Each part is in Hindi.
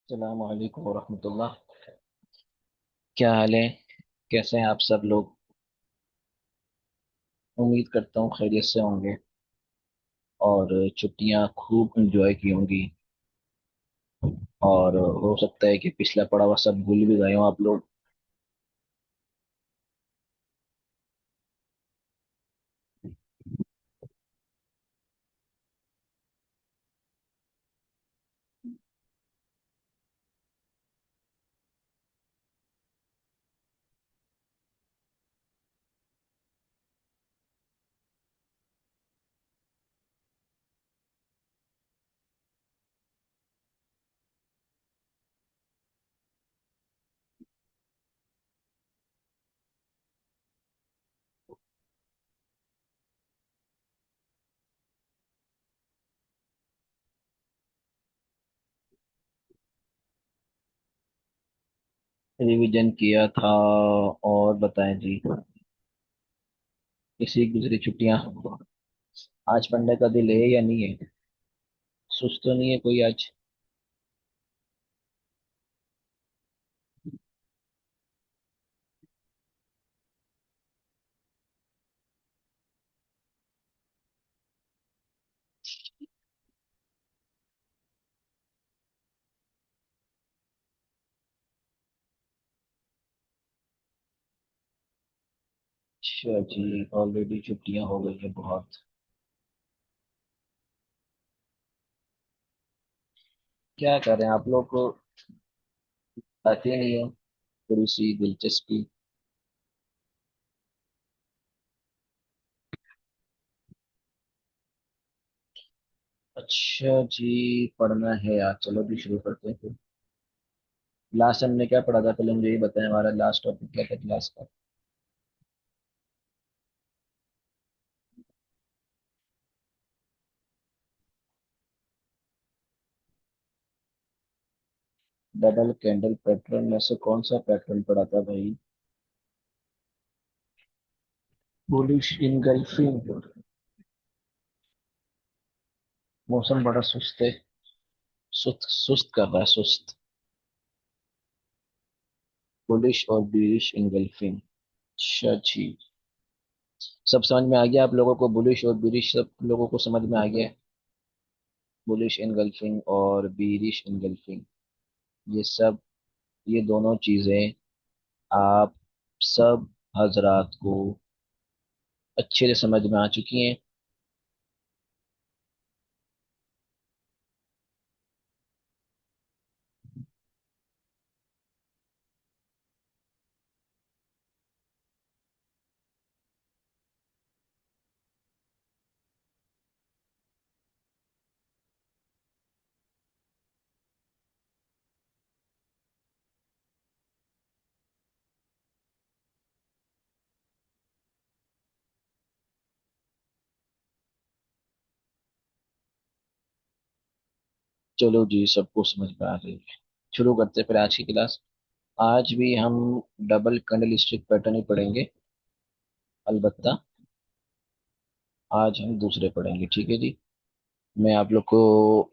अस्सलाम वालेकुम वरहमतुल्लाह। क्या हाल है? कैसे हैं आप सब लोग? उम्मीद करता हूँ खैरियत से होंगे और छुट्टियां खूब एंजॉय की होंगी। और हो सकता है कि पिछला पड़ा हुआ सब भूल भी गए हो आप लोग। रिवीजन किया था। और बताएं जी। इसी गुजरी छुट्टियां। आज पढ़ने का दिल है या नहीं है? सुस्त तो नहीं है कोई आज? अच्छा जी, ऑलरेडी छुट्टियां हो गई है बहुत। क्या करें, आप लोग को आती नहीं है थोड़ी सी दिलचस्पी। अच्छा जी, पढ़ना है यार, चलो भी शुरू करते हैं फिर। लास्ट हमने क्या पढ़ा था, पहले मुझे ये बताएं, हमारा लास्ट टॉपिक क्या था क्लास का? डबल कैंडल पैटर्न में से कौन सा पैटर्न पढ़ा था भाई? Bullish engulfing. मौसम बड़ा सुस्त है। सुस्त सुस्त कर रहा है, सुस्त। बुलिश और बीरिश इनगल्फिंग। अच्छा जी। सब समझ में आ गया आप लोगों को? बुलिश और बीरिश सब लोगों को समझ में आ गया? बुलिश इनगल्फिंग और बीरिश इनगल्फिंग, ये सब, ये दोनों चीजें आप सब हजरात को अच्छे से समझ में आ चुकी हैं। चलो जी, सबको समझ में आ गई है। शुरू करते हैं फिर आज की क्लास। आज भी हम डबल कैंडल स्टिक पैटर्न ही पढ़ेंगे। अलबत्ता आज हम दूसरे पढ़ेंगे, ठीक है जी। मैं आप लोग को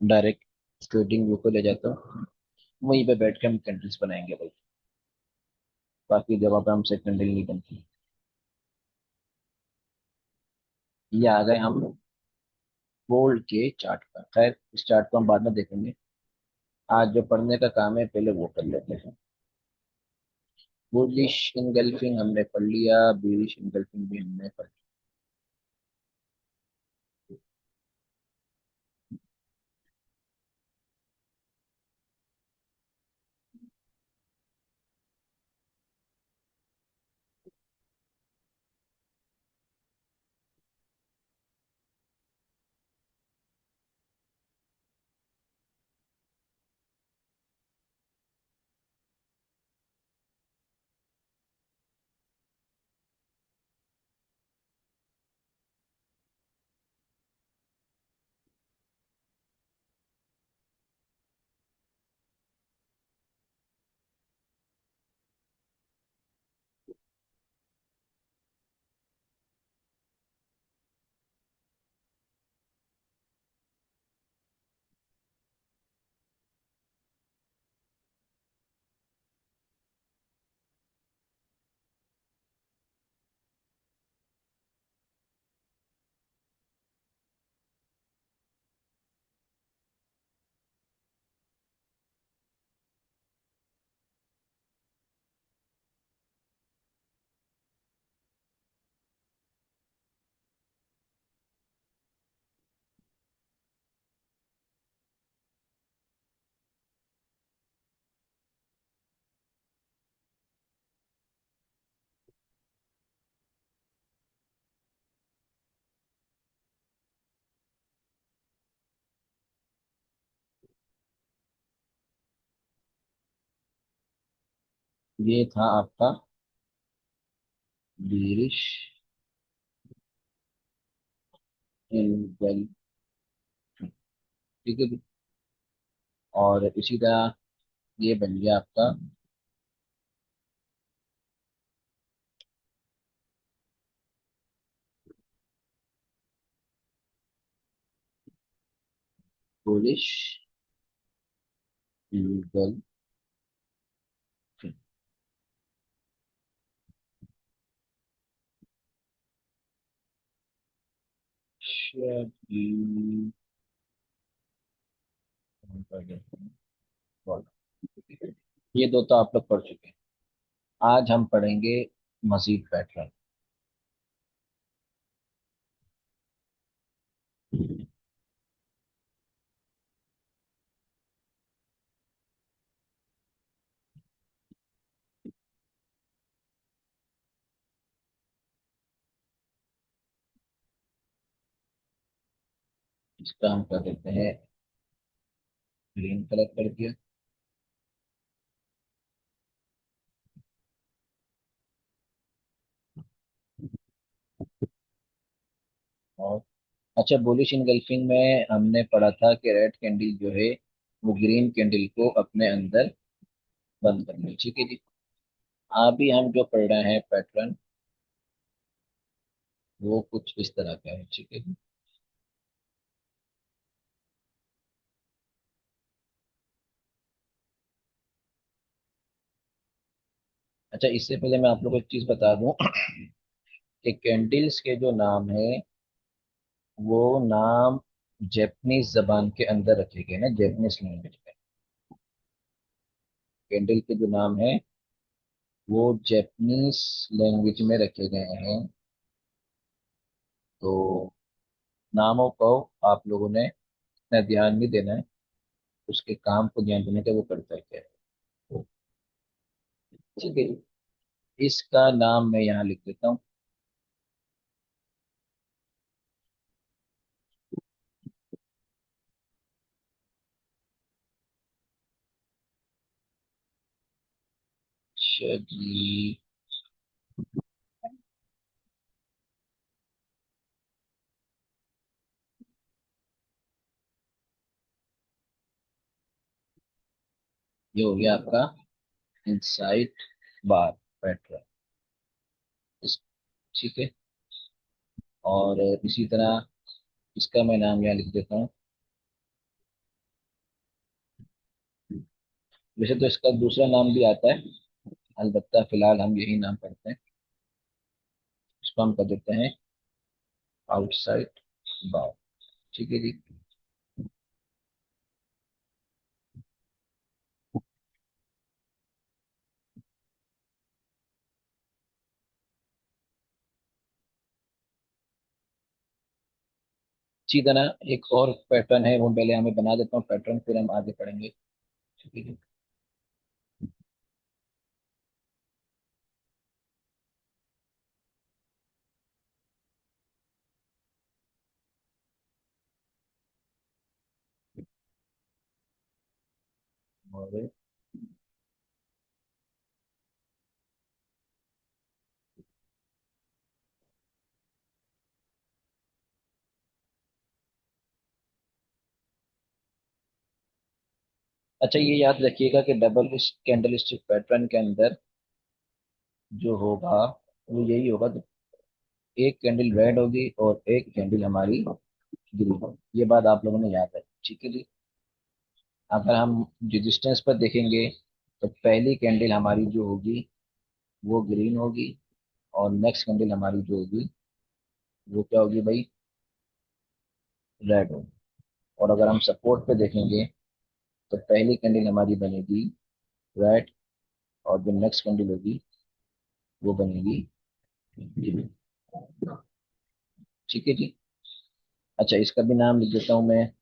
डायरेक्ट ट्रेडिंग व्यू पे ले जाता हूँ। वहीं पे बैठ के हम कैंडल्स बनाएंगे भाई। बाकी जगह पे हमसे कैंडल नहीं बनती। ये आ गए हम गोल्ड के चार्ट पर। खैर, इस चार्ट को हम बाद में देखेंगे। आज जो पढ़ने का काम है पहले वो कर लेते हैं। बुलिश इनगल्फिंग हमने पढ़ लिया, बेरिश इनगल्फिंग भी हमने पढ़ ये था आपका बीरिश एंगल। ठीक है जी। और इसी तरह ये बन गया आपका पोलिश एंगल। ये दो तो आप लोग पढ़ चुके हैं। आज हम पढ़ेंगे मजीद पैटर्न। इसका हम कर देते हैं ग्रीन कलर कर दिया। और अच्छा, बुलिश इनगल्फिंग में हमने पढ़ा था कि रेड कैंडल जो है वो ग्रीन कैंडल को अपने अंदर बंद कर ली। ठीक है जी। अभी हम जो पढ़ रहे हैं पैटर्न, वो कुछ इस तरह का है। ठीक है जी। अच्छा, इससे पहले मैं आप लोगों को एक चीज बता दूं कि कैंडल्स के जो नाम है वो नाम जैपनीज जबान के अंदर रखे गए ना, जैपनीज लैंग्वेज में। कैंडल के जो नाम है वो जैपनीज लैंग्वेज में रखे गए हैं। तो नामों को आप लोगों ने इतना ध्यान नहीं देना है, उसके काम को ध्यान देने का वो करता है क्या है। ठीक है। इसका नाम मैं यहाँ लिख देता हूँ। अच्छा जी। ये हो गया आपका इनसाइड बार पैटर्न। इस ठीक है। और इसी तरह इसका मैं नाम यहाँ लिख देता हूँ। वैसे तो इसका दूसरा नाम भी आता है, अलबत्ता फिलहाल हम यही नाम पढ़ते हैं। इसको हम कर देते हैं आउटसाइड बार। ठीक है जी। इसी तरह एक और पैटर्न है, वो पहले हमें बना देता हूँ पैटर्न, फिर हम आगे पढ़ेंगे। ठीक है जी। और अच्छा, ये याद रखिएगा कि डबल कैंडल स्टिक पैटर्न के अंदर जो होगा वो यही होगा कि एक कैंडल रेड होगी और एक कैंडल हमारी ग्रीन होगी। ये बात आप लोगों ने याद रखी। ठीक है जी। अगर हम रेजिस्टेंस पर देखेंगे तो पहली कैंडल हमारी जो होगी वो ग्रीन होगी, और नेक्स्ट कैंडल हमारी जो होगी वो क्या होगी भाई, रेड होगी। और अगर हम सपोर्ट पे देखेंगे तो पहली कैंडल हमारी बनेगी रेड, और जो नेक्स्ट कैंडल होगी वो बनेगी ग्रीन। ठीक है जी। अच्छा, इसका भी नाम लिख देता हूँ मैं।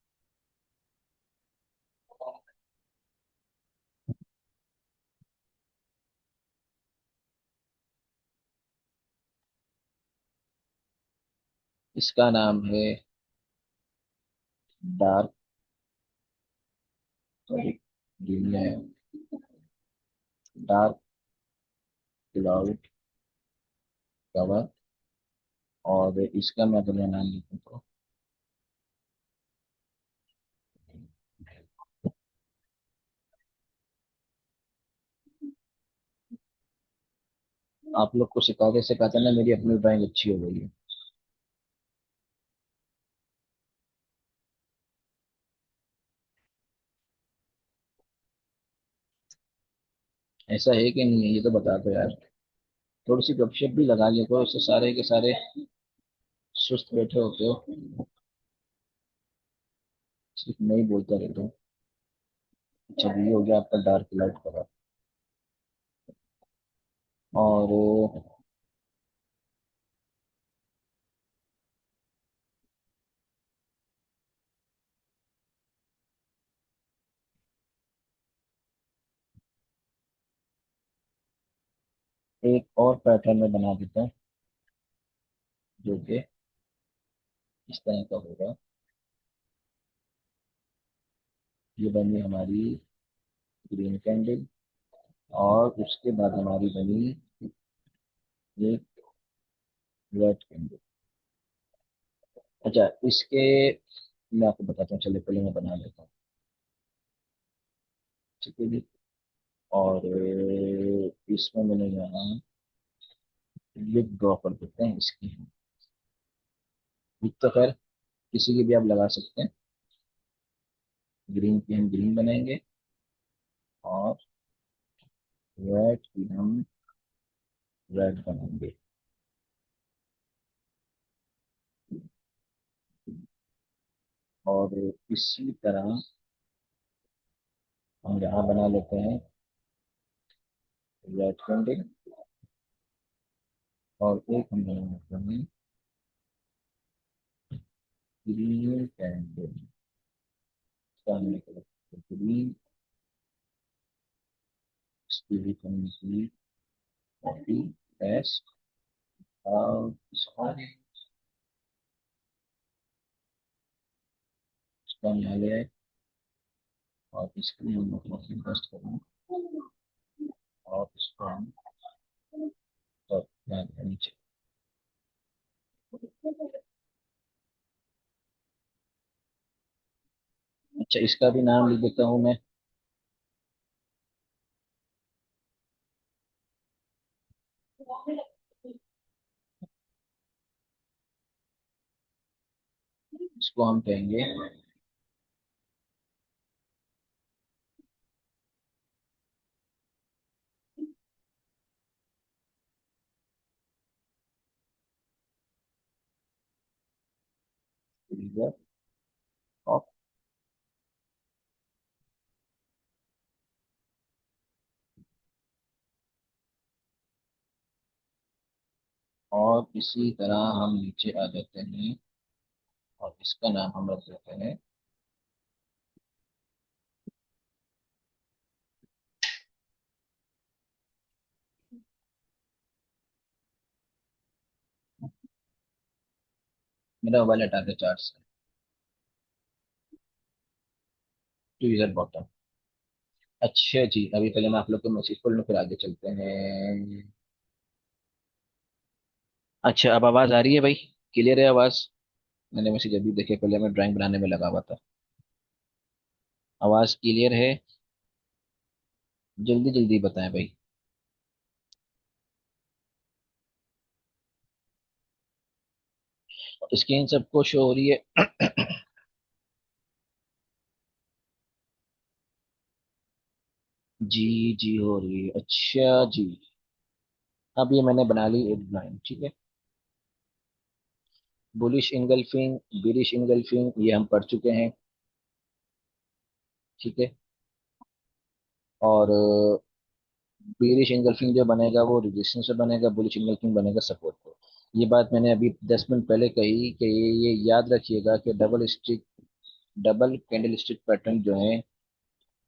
इसका नाम है डार्क, सॉरी, ग्रीन है, डार्क क्लाउड कवर। और इसका मैं अगर मैं नाम लिखूँ तो आप लोग को सिखाते सिखाते ना मेरी अपनी ड्राइंग अच्छी हो गई है। ऐसा है कि नहीं है ये तो बता दो यार। थोड़ी सी गपशप भी लगा लिया करो, इससे सारे के सारे सुस्त बैठे होते हो, सिर्फ मैं ही बोलता रहता हूँ। अच्छा ये हो गया आपका डार्क क्लाउड कवर। और एक और पैटर्न में बना देता हूँ जो कि इस तरह का होगा। ये बनी हमारी ग्रीन कैंडल, और उसके बाद हमारी बनी एक रेड कैंडल। अच्छा इसके मैं आपको बताता हूँ, चलिए पहले मैं बना लेता हूँ। ठीक है जी। और इसमें मैंने यहाँ लिप ड्रॉ कर देते हैं इसकी। लिप तो खैर किसी की भी आप लगा सकते हैं। ग्रीन की हम ग्रीन बनाएंगे, और रेड की हम रेड बनाएंगे। और इसी तरह हम यहाँ बना लेते हैं रेड कैंडल, और एक हम बना लेते हैं ग्रीन कैंडल। सामने की तरफ ग्रीन, इसकी भी कमी कॉपी पेस्ट, और इसका यहाँ ले आए, और इसके लिए हम कॉपी पेस्ट करें, और इसको हम तो यहाँ पे नीचे। अच्छा इसका भी नाम लिख देता हूँ मैं। इसको हम कहेंगे रिवर ऑफ। और इसी तरह हम नीचे आ जाते हैं, और इसका नाम हम रख देते हैं। मेरा मोबाइल हटा के चार्ज से, टू यूजर बॉटम। अच्छा जी, अभी पहले मैं आप लोग को मैसेज पढ़ लूँ फिर आगे चलते हैं। अच्छा अब आवाज आ रही है भाई? क्लियर है आवाज? मैंने मैसेज अभी देखे, पहले मैं ड्राइंग बनाने में लगा हुआ था। आवाज क्लियर है? जल्दी जल्दी बताएं भाई। स्क्रीन सबको शो हो रही है? जी जी हो रही है, अच्छा जी। अब ये मैंने बना ली एक ड्राइंग, ठीक है। बुलिश इंगल्फिंग, बिरिश इंगल्फिंग ये हम पढ़ चुके हैं, ठीक है। और बिरिश इंगल्फिंग जो बनेगा वो रेजिस्टेंस से बनेगा, बुलिश इंगल्फिंग बनेगा सपोर्ट को। ये बात मैंने अभी 10 मिनट पहले कही कि ये याद रखिएगा कि डबल कैंडल स्टिक पैटर्न जो है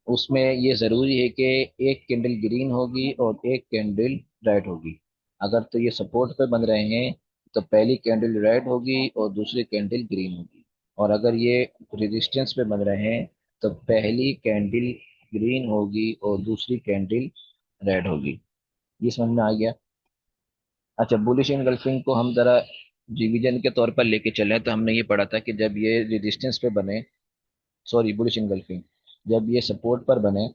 उसमें ये जरूरी है कि एक कैंडल ग्रीन होगी और एक कैंडल रेड होगी। अगर तो ये सपोर्ट पे बन रहे हैं तो पहली कैंडल रेड होगी और दूसरी कैंडल ग्रीन होगी। और अगर ये रेजिस्टेंस पे बन रहे हैं तो पहली कैंडल ग्रीन होगी और दूसरी कैंडल रेड होगी। ये समझ में आ गया। अच्छा, बुलिश इनगल्फिंग को हम जरा डिवीजन के तौर पर लेके चले तो हमने ये पढ़ा था कि जब ये रेजिस्टेंस पे बने, सॉरी बुलिश इनगल्फिंग, जब ये सपोर्ट पर बने,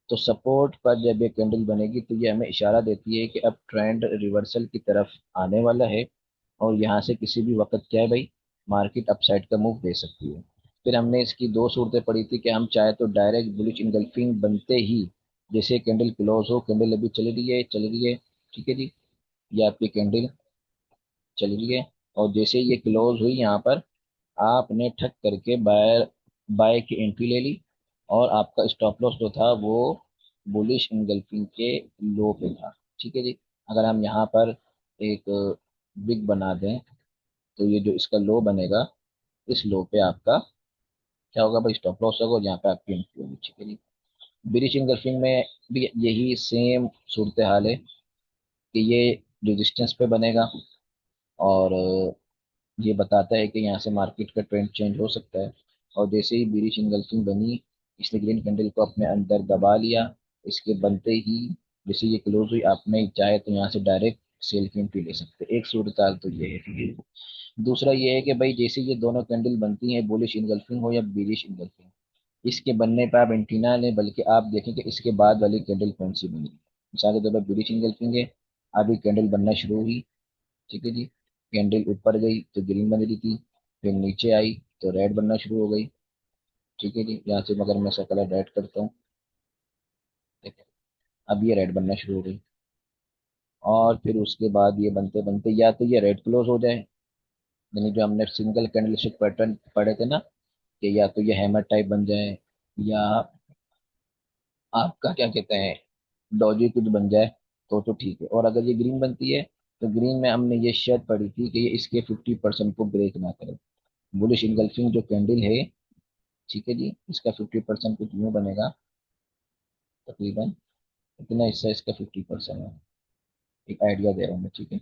तो सपोर्ट पर जब ये कैंडल बनेगी तो ये हमें इशारा देती है कि अब ट्रेंड रिवर्सल की तरफ आने वाला है, और यहाँ से किसी भी वक्त क्या है भाई, मार्केट अपसाइड का मूव दे सकती है। फिर हमने इसकी दो सूरतें पढ़ी थी कि हम चाहे तो डायरेक्ट बुलिश इनगल्फिंग बनते ही, जैसे कैंडल क्लोज हो, कैंडल अभी चल रही है, चल रही है, ठीक है जी, ये आपकी कैंडल चल रही है, और जैसे ये क्लोज हुई यहाँ पर, आपने ठक करके बाय बाय की एंट्री ले ली, और आपका स्टॉप लॉस जो था वो बुलिश इनगल्फिंग के लो पे था, ठीक है जी। अगर हम यहाँ पर एक बिग बना दें, तो ये जो इसका लो बनेगा, इस लो पे आपका क्या होगा भाई, स्टॉप लॉस होगा, और यहाँ पे आपकी एंट्री होगी, ठीक है जी। बुलिश इनगल्फिंग में भी यही सेम सूरत हाल है कि ये रेजिस्टेंस पे बनेगा, और ये बताता है कि यहाँ से मार्केट का ट्रेंड चेंज हो सकता है। और जैसे ही बीरिश इनगल्फिंग बनी, इसने ग्रीन कैंडल को अपने अंदर दबा लिया, इसके बनते ही जैसे ये क्लोज हुई, आपने चाहे तो यहाँ से डायरेक्ट सेल की एंट्री ले सकते हैं। एक सूरत हाल तो ये है, ठीक है। दूसरा ये है कि भाई जैसे ये दोनों कैंडल बनती हैं, बुलिश इनगल्फिंग हो या बीरिश इनगल्फिंग, इसके बनने पर आप एंट्री ना लें, बल्कि आप देखें कि इसके बाद वाली कैंडल कौन सी बनी। मिसाल के तौर पर बीरिश इनगल्फिंग है, अभी कैंडल बनना शुरू हुई, ठीक है जी, कैंडल ऊपर गई तो ग्रीन बन रही थी, फिर नीचे आई तो रेड बनना शुरू हो गई, ठीक है जी। यहाँ से मगर मैं इसका कलर रेड करता हूँ, देखो अब ये रेड बनना शुरू हो गई, और फिर उसके बाद ये बनते बनते या तो ये रेड क्लोज हो जाए, यानी जो हमने सिंगल कैंडलस्टिक पैटर्न पढ़े थे ना, कि या तो ये हैमर टाइप बन जाए, या आपका क्या कहते हैं डॉजी कुछ बन जाए, तो ठीक है। और अगर ये ग्रीन बनती है, तो ग्रीन में हमने ये शर्त पढ़ी थी कि ये इसके 50% को ब्रेक ना करे। बुलिश इनगल्फिंग जो कैंडल है, ठीक है जी, इसका 50% कुछ यूँ बनेगा, तकरीबन इतना हिस्सा इसका 50% है, एक आइडिया दे रहा हूँ मैं, ठीक है।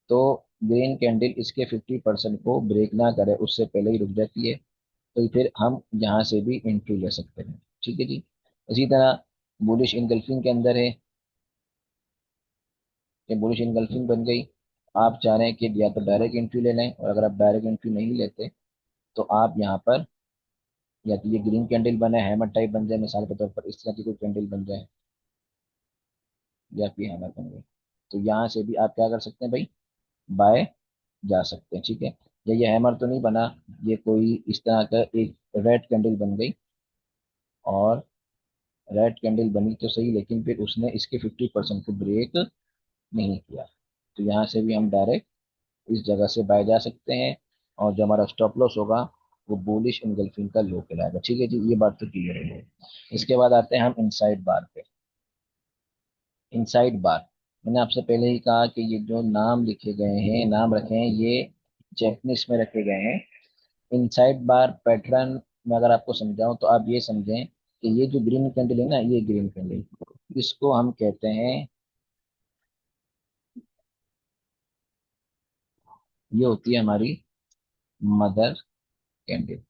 तो ग्रीन कैंडल इसके 50% को ब्रेक ना करे, उससे पहले ही रुक जाती है, तो फिर हम यहाँ से भी एंट्री ले सकते हैं, ठीक है जी। इसी तरह बुलिश इनगल्फिंग के अंदर है कि बुलिश इनगल्फिंग बन गई, आप चाह रहे हैं कि या तो डायरेक्ट एंट्री ले लें, और अगर आप डायरेक्ट एंट्री नहीं लेते, तो आप यहाँ पर या तो ये ग्रीन कैंडल बने, हैमर टाइप बन जाए, मिसाल के तौर पर इस तरह की कोई कैंडल बन जाए, या फिर हैमर बन गई, तो यहाँ से भी आप क्या कर सकते हैं भाई, बाय जा सकते हैं, ठीक है। या ये हैमर तो नहीं बना, ये कोई इस तरह का एक रेड कैंडल बन गई, और रेड कैंडल बनी तो सही, लेकिन फिर उसने इसके 50% को ब्रेक नहीं किया, तो यहाँ से भी हम डायरेक्ट इस जगह से बाय जा सकते हैं, और जो हमारा स्टॉप लॉस होगा वो बुलिश इनगल्फिंग का लो कहलाएगा, ठीक है जी। ये बात तो क्लियर है। इसके बाद आते हैं हम इनसाइड बार पे। इनसाइड बार, मैंने आपसे पहले ही कहा कि ये जो नाम लिखे गए हैं, नाम रखे हैं, ये जैपनीज में रखे गए हैं। इनसाइड बार पैटर्न में अगर आपको समझाऊं तो आप ये समझें कि ये जो ग्रीन कैंडल है ना, ये ग्रीन कैंडल, इसको हम कहते हैं, ये होती है हमारी मदर कैंडल।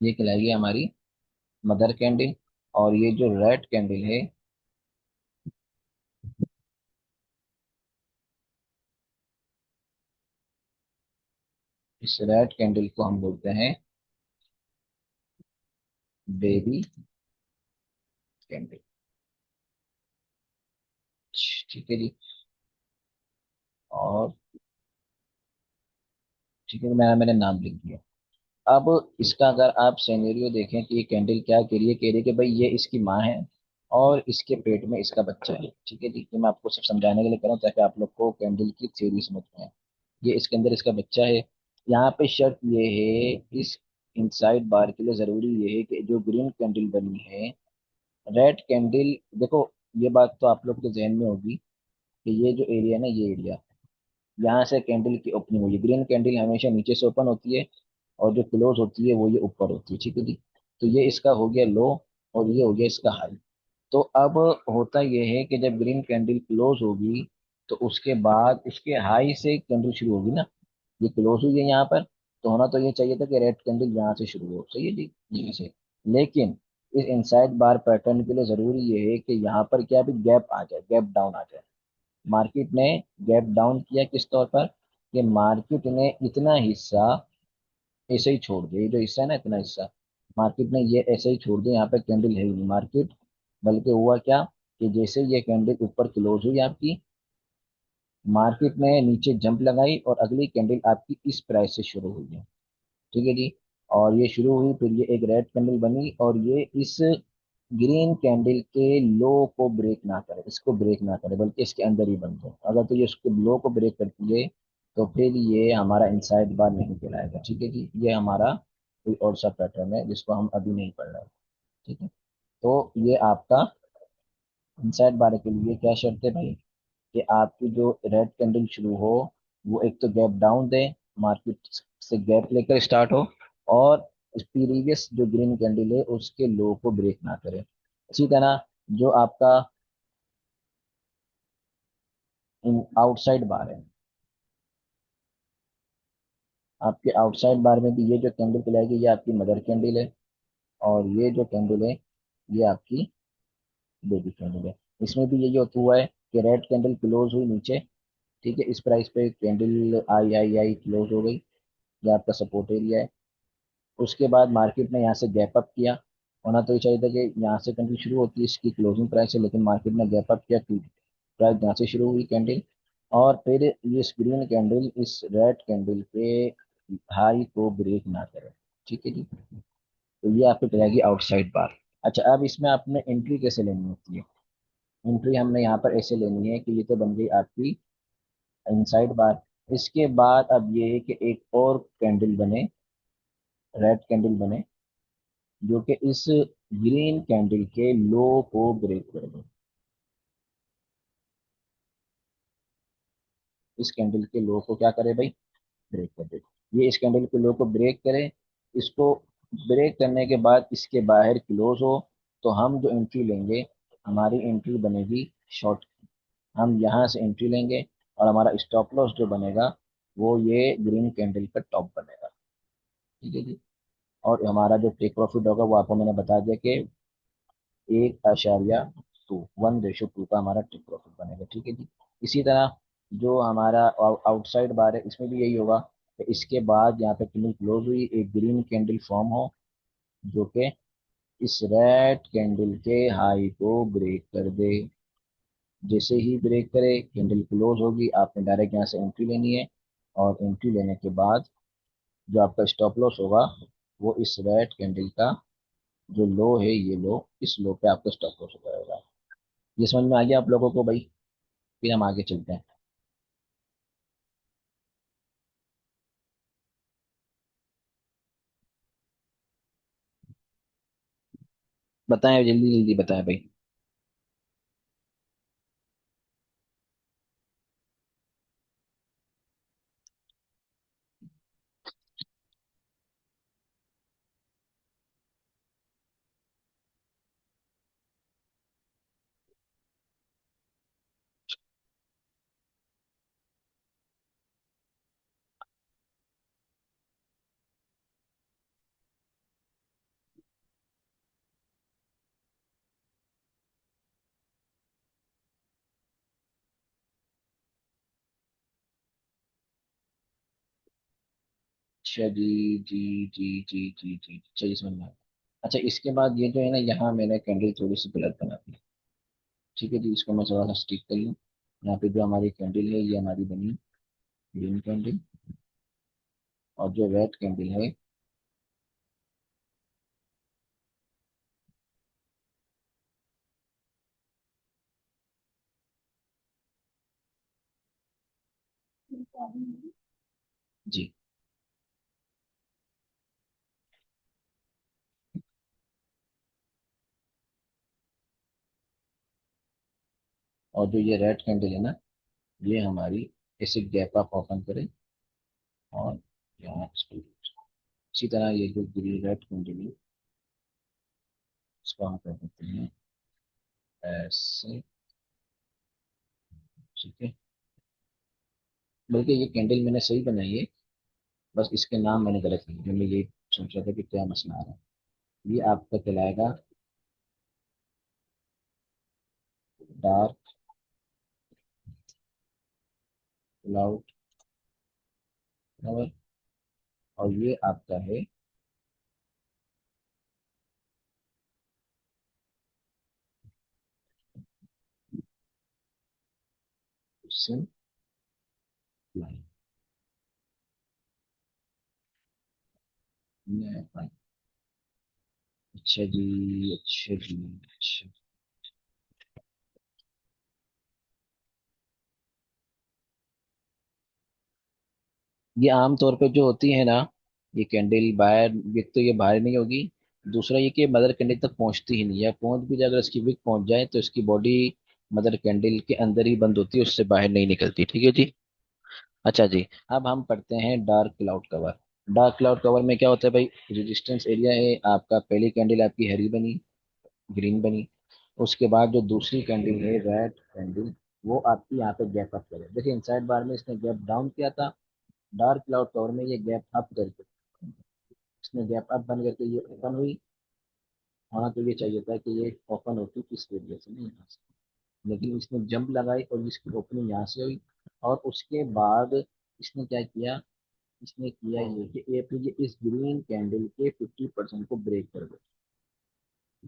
ये कहलाएगी हमारी मदर कैंडल। और ये जो रेड कैंडल है, इस रेड कैंडल को हम बोलते हैं बेबी कैंडल, ठीक है जी। और ठीक है, मैंने नाम लिख दिया। अब इसका अगर आप सिनेरियो देखें कि ये कैंडल क्या कह रही है कि भाई ये इसकी माँ है, और इसके पेट में इसका बच्चा है, ठीक है जी। ये मैं आपको सिर्फ समझाने के लिए कर रहा हूँ ताकि आप लोग को कैंडल की थ्योरी समझ में आए। ये इसके अंदर इसका बच्चा है। यहाँ पे शर्त ये है, इस इनसाइड बार के लिए जरूरी ये है कि जो ग्रीन कैंडल बनी है, रेड कैंडल, देखो ये बात तो आप लोग के जहन में होगी कि ये जो एरिया है ना, ये एरिया, यहाँ से कैंडल की ओपनिंग हुई, ग्रीन कैंडल हमेशा नीचे से ओपन होती है, और जो क्लोज होती है वो ये ऊपर होती है, ठीक है जी। तो ये इसका हो गया लो, और ये हो गया इसका हाई। तो अब होता ये है कि जब ग्रीन कैंडल क्लोज होगी, तो उसके बाद उसके हाई से कैंडल शुरू होगी ना। ये क्लोज हुई है यहाँ पर, तो होना तो ये चाहिए था कि रेड कैंडल यहाँ से शुरू हो, सही है जी, यहाँ से। लेकिन इस इनसाइड बार पैटर्न के लिए जरूरी ये है कि यहाँ पर क्या भी गैप आ जाए, गैप डाउन आ जाए। मार्केट ने गैप डाउन किया किस तौर पर, कि मार्केट ने इतना हिस्सा ऐसे ही छोड़ दिया, ये जो हिस्सा है ना, इतना हिस्सा मार्केट ने ये ऐसे ही छोड़ दिया। यहाँ पे कैंडल है ही नहीं मार्केट। बल्कि हुआ क्या, कि जैसे ये कैंडल ऊपर क्लोज हुई आपकी, मार्केट ने नीचे जंप लगाई और अगली कैंडल आपकी इस प्राइस से शुरू हुई है। ठीक है जी। और ये शुरू हुई, फिर ये एक रेड कैंडल बनी, और ये इस ग्रीन कैंडल के लो को ब्रेक ना करे, इसको ब्रेक ना करे, बल्कि इसके अंदर ही बंद हो। अगर तो ये उसके लो को ब्रेक करती है, तो फिर ये हमारा इनसाइड बार नहीं कहलाएगा। ठीक है जी, ये हमारा कोई और सा पैटर्न है जिसको हम अभी नहीं पढ़ रहे हैं। ठीक है। तो ये आपका इनसाइड बार के लिए क्या शर्त है भाई, कि आपकी जो रेड कैंडल शुरू हो, वो एक तो गैप डाउन दे, मार्केट से गैप लेकर स्टार्ट हो, और प्रीवियस जो ग्रीन कैंडल है उसके लो को ब्रेक ना करे। इसी तरह जो आपका आउटसाइड बार है, आपके आउटसाइड बार में भी ये जो कैंडल कहलाएगी, ये आपकी मदर कैंडल है, और ये जो कैंडल है ये आपकी बेबी कैंडल है। इसमें भी यही होता हुआ है कि रेड कैंडल क्लोज हुई नीचे, ठीक है, इस प्राइस पे कैंडल आई आई आई क्लोज हो गई, ये आपका सपोर्ट एरिया है। उसके बाद मार्केट ने यहाँ से गैप अप किया। होना तो ये चाहिए था कि यहाँ से कैंडल शुरू होती है इसकी क्लोजिंग प्राइस है, लेकिन मार्केट ने गैप अप किया, प्राइस यहाँ से शुरू हुई कैंडल, और फिर ये ग्रीन कैंडल इस रेड कैंडल के हाई को ब्रेक ना करे। ठीक है जी। तो ये आपको रहेगी आउटसाइड बार। अच्छा, अब इसमें आपने एंट्री कैसे लेनी होती है। एंट्री हमने यहाँ पर ऐसे लेनी है कि ये तो बन गई आपकी इनसाइड बार। इसके बाद अब ये है कि एक और कैंडल बने, रेड कैंडल बने, जो कि इस ग्रीन कैंडल के लो को ब्रेक कर दे। इस कैंडल के लो को क्या करे भाई, ब्रेक कर दे। ये इस कैंडल के लो को ब्रेक करे, इसको ब्रेक करने के बाद इसके बाहर क्लोज हो, तो हम जो एंट्री लेंगे, हमारी एंट्री बनेगी शॉर्ट। हम यहाँ से एंट्री लेंगे, और हमारा स्टॉप लॉस जो बनेगा वो ये ग्रीन कैंडल का टॉप बनेगा। ठीक है जी। और हमारा जो टेक प्रॉफिट होगा वो आपको मैंने बता दिया कि 1.2 का हमारा टेक प्रॉफिट बनेगा। ठीक है जी। इसी तरह जो हमारा आउटसाइड बार है, इसमें भी यही होगा कि इसके बाद यहाँ पे कैंडल क्लोज हुई, एक ग्रीन कैंडल फॉर्म हो, जो कि इस रेड कैंडल के हाई को ब्रेक कर दे। जैसे ही ब्रेक करे कैंडल क्लोज होगी, आपने डायरेक्ट यहाँ से एंट्री लेनी है, और एंट्री लेने के बाद जो आपका स्टॉप लॉस होगा, वो इस रेड कैंडल का जो लो है, ये लो, इस लो पे आपका स्टॉप लॉस हो जाएगा। ये समझ में आ गया आप लोगों को भाई। फिर हम आगे चलते हैं। बताएं, जल्दी जल्दी बताएं भाई। अच्छा जी, जी जी जी जी जी, चलिए समझ में आया। अच्छा, इसके बाद ये जो है ना, यहाँ मैंने कैंडल थोड़ी सी गलत बना दी। ठीक है जी, इसको मैं थोड़ा सा स्टिक कर लूँ। यहाँ पे जो हमारी कैंडल है, ये हमारी बनी ग्रीन कैंडल, और जो रेड कैंडल है, जी, और जो ये रेड कैंडल है ना, ये हमारी ऐसे गैप अप ओपन करे, और यहाँ इसको, इसी तरह ये जो ग्रीन रेड कैंडल है, इसको हम कर देते हैं ऐसे। ठीक है। बल्कि ये कैंडल मैंने सही बनाई है, बस इसके नाम मैंने गलत लिखे। मैं ये सोच रहा था कि क्या मसला आ रहा है। ये आपका कहलाएगा डार्क क्लाउड कवर, और ये आपका है सिम लाइन। अच्छा जी, अच्छा जी, अच्छा। ये आम तौर पे जो होती है ना, ये कैंडल बाहर, एक तो ये बाहर नहीं होगी, दूसरा ये कि मदर कैंडल तक पहुंचती ही नहीं, या पहुंच भी जाए, अगर इसकी विक पहुंच जाए तो इसकी बॉडी मदर कैंडल के अंदर ही बंद होती है, उससे बाहर नहीं निकलती। ठीक है जी। अच्छा जी, अब हम पढ़ते हैं dark cloud cover. Dark cloud cover में क्या होता है भाई? रेजिस्टेंस एरिया है आपका, पहली कैंडल आपकी हरी बनी, ग्रीन बनी, उसके बाद जो दूसरी कैंडल है रेड कैंडल, वो आपकी यहाँ पे गैप अप करे। देखिए इनसाइड बार में इसने गैप डाउन किया था, डार्क क्लाउड कवर में ये गैप अप करके, इसने गैप अप बन करके ये ओपन हुई। होना तो ये चाहिए था कि ये ओपन होती किस एरिया से, नहीं यहाँ से, लेकिन इसने जंप लगाई और इसकी ओपनिंग यहाँ से हुई। और उसके बाद इसने क्या किया? इसने किया ये कि ये फिर ये इस ग्रीन कैंडल के 50% को ब्रेक कर दो।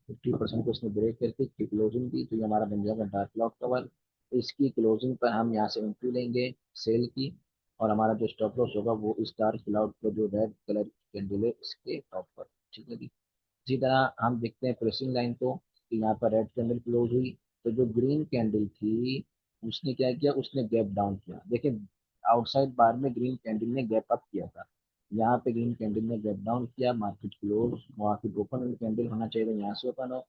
50% को इसने ब्रेक करके इसकी क्लोजिंग दी, तो ये हमारा बन जाएगा डार्क क्लाउड कवर। इसकी क्लोजिंग पर हम यहाँ से एंट्री लेंगे सेल की, और हमारा जो स्टॉप लॉस होगा वो इस डार्क क्लाउड को जो रेड कलर कैंडल है इसके टॉप पर। ठीक है जी। इसी तरह हम देखते हैं प्रेसिंग लाइन को, कि यहाँ पर रेड कैंडल क्लोज हुई, तो जो ग्रीन कैंडल थी उसने क्या किया? उसने गैप डाउन किया। देखिए आउटसाइड बार में ग्रीन कैंडल ने गैप अप किया था, यहाँ पे ग्रीन कैंडल ने गैप डाउन किया, मार्केट क्लोज, मार्केट ओपन हुई, कैंडल होना चाहिए यहाँ से ओपन हो,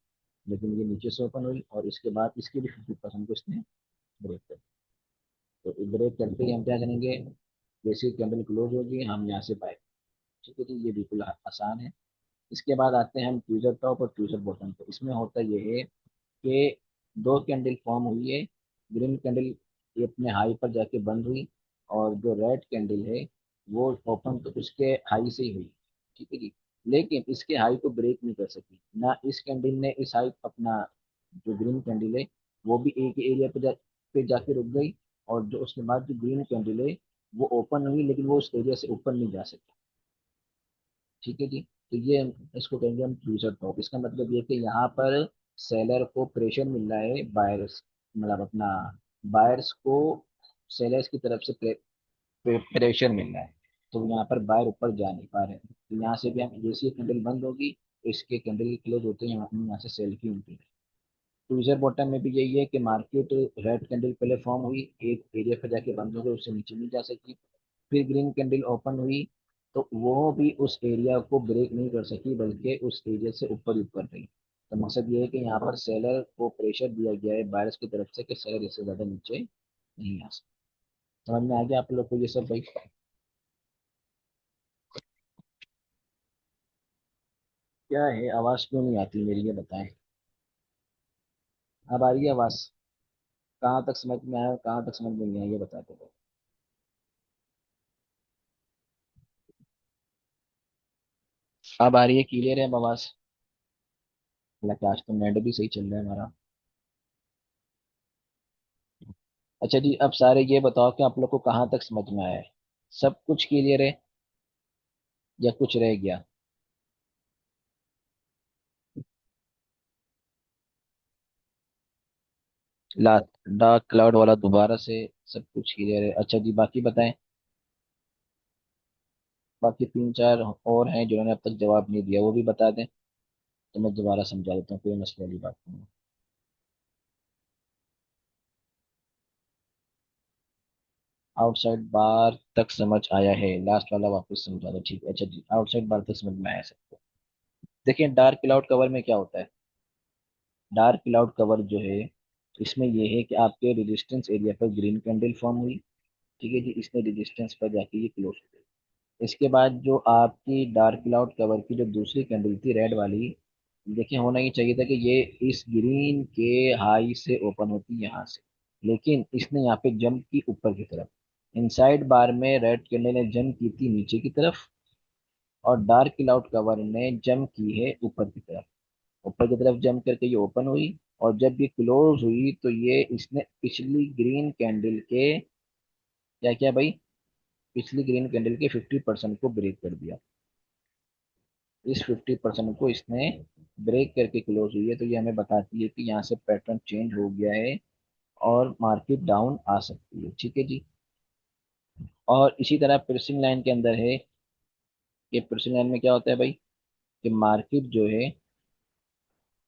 लेकिन ये नीचे से ओपन हुई, और इसके बाद इसकी भी 50% को इसने ब्रेक कर। तो ब्रेक करते ही हम क्या करेंगे? जैसे कैंडल क्लोज होगी हम यहाँ से बाय। ठीक है जी, ये बिल्कुल आसान है। इसके बाद आते हैं हम ट्यूजर टॉप और ट्यूजर बॉटम पे। इसमें होता ये है कि दो कैंडल फॉर्म हुई है, ग्रीन कैंडल ये अपने हाई पर जाके बंद हुई, और जो रेड कैंडल है वो ओपन तो उसके हाई से ही हुई। ठीक है जी। लेकिन इसके हाई को ब्रेक नहीं कर सकी ना, इस कैंडल ने इस हाई अपना, जो ग्रीन कैंडल है वो भी एक एरिया पे जाके रुक गई, और जो उसके बाद जो ग्रीन कैंडल है वो ओपन हुई, लेकिन वो उस एरिया से ऊपर नहीं जा सकी। ठीक है जी। तो ये इसको कहेंगे हम फ्यूचर टॉप। इसका मतलब ये कि यहाँ पर सेलर को प्रेशर मिल रहा है बायर्स, मतलब अपना बायर्स को सेलर्स की तरफ से प्रेशर मिल रहा है, तो यहाँ पर बायर ऊपर जा नहीं पा रहे हैं। तो यहाँ से भी हम जैसे ही कैंडल बंद होगी तो इसके कैंडल क्लोज होते हैं, यहाँ से सेल की एंट्री। फ्यूचर बॉटम में भी यही है कि मार्केट रेड कैंडल पहले फॉर्म हुई, एक एरिया पर जाके बंद हो गई, उससे नीचे नहीं जा सकी। फिर ग्रीन कैंडल ओपन हुई, तो वो भी उस एरिया को ब्रेक नहीं कर सकी, बल्कि उस एरिया से ऊपर ही ऊपर रही। तो मकसद ये है कि यहाँ पर सेलर को प्रेशर दिया गया है बायर्स की तरफ से कि सेलर इससे ज्यादा नीचे नहीं आ सकता। समझ में आ गया आप लोग को ये सब भाई? क्या है, आवाज क्यों नहीं आती मेरी, ये बताएं। अब आ रही है आवाज? कहाँ तक समझ में आया, कहाँ तक समझ में नहीं आया, ये बताते हो। अब आ रही है, क्लियर है अब आवाज? हालांकि आज तो नेट भी सही चल रहा है हमारा। अच्छा जी, अब सारे ये बताओ कि आप लोग को कहाँ तक समझ में आया है? सब कुछ क्लियर है या कुछ रह गया? लास्ट डार्क क्लाउड वाला दोबारा से, सब कुछ क्लियर है? अच्छा जी, बाकी बताएं। बाकी तीन चार और हैं जिन्होंने अब तक जवाब नहीं दिया, वो भी बता दें, तो मैं दोबारा समझा देता हूँ, कोई मसले वाली बात नहीं है। आउटसाइड बार तक समझ आया है, लास्ट वाला वापस समझा दो। ठीक है, अच्छा जी, आउटसाइड बार तक समझ में आया सबको। देखिए डार्क क्लाउड कवर में क्या होता है? डार्क क्लाउड कवर जो है, इसमें ये है कि आपके रेजिस्टेंस एरिया पर ग्रीन कैंडल फॉर्म हुई। ठीक है जी, इसने रेजिस्टेंस पर जाके ये क्लोज हो गई। इसके बाद जो आपकी डार्क क्लाउड कवर की जो दूसरी कैंडल थी रेड वाली, देखिए होना ही चाहिए था कि ये इस ग्रीन के हाई से ओपन होती यहाँ से, लेकिन इसने यहाँ पे जंप की ऊपर की तरफ। इनसाइड बार में रेड कैंडल ने जंप की थी नीचे की तरफ, और डार्क क्लाउड कवर ने जंप की है ऊपर की तरफ। ऊपर की तरफ जंप करके ये ओपन हुई, और जब ये क्लोज हुई तो ये इसने पिछली ग्रीन कैंडल के क्या किया भाई, पिछली ग्रीन कैंडल के 50% को ब्रेक कर दिया। इस 50% को इसने ब्रेक करके क्लोज हुई है, तो ये हमें बताती है कि यहाँ से पैटर्न चेंज हो गया है और मार्केट डाउन आ सकती है। ठीक है जी। और इसी तरह प्रेसिंग लाइन के अंदर है कि प्रेसिंग लाइन में क्या होता है भाई, कि मार्केट जो है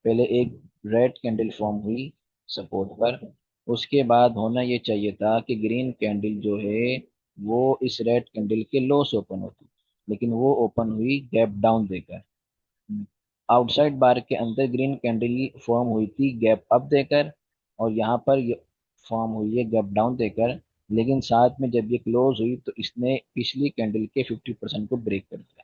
पहले एक रेड कैंडल फॉर्म हुई सपोर्ट पर, उसके बाद होना ये चाहिए था कि ग्रीन कैंडल जो है वो इस रेड कैंडल के लो से ओपन होती, लेकिन वो ओपन हुई गैप डाउन देकर। आउटसाइड बार के अंदर ग्रीन कैंडल फॉर्म हुई थी गैप अप देकर, और यहाँ पर ये फॉर्म हुई है गैप डाउन देकर। लेकिन साथ में जब ये क्लोज हुई तो इसने पिछली कैंडल के 50% को ब्रेक कर दिया।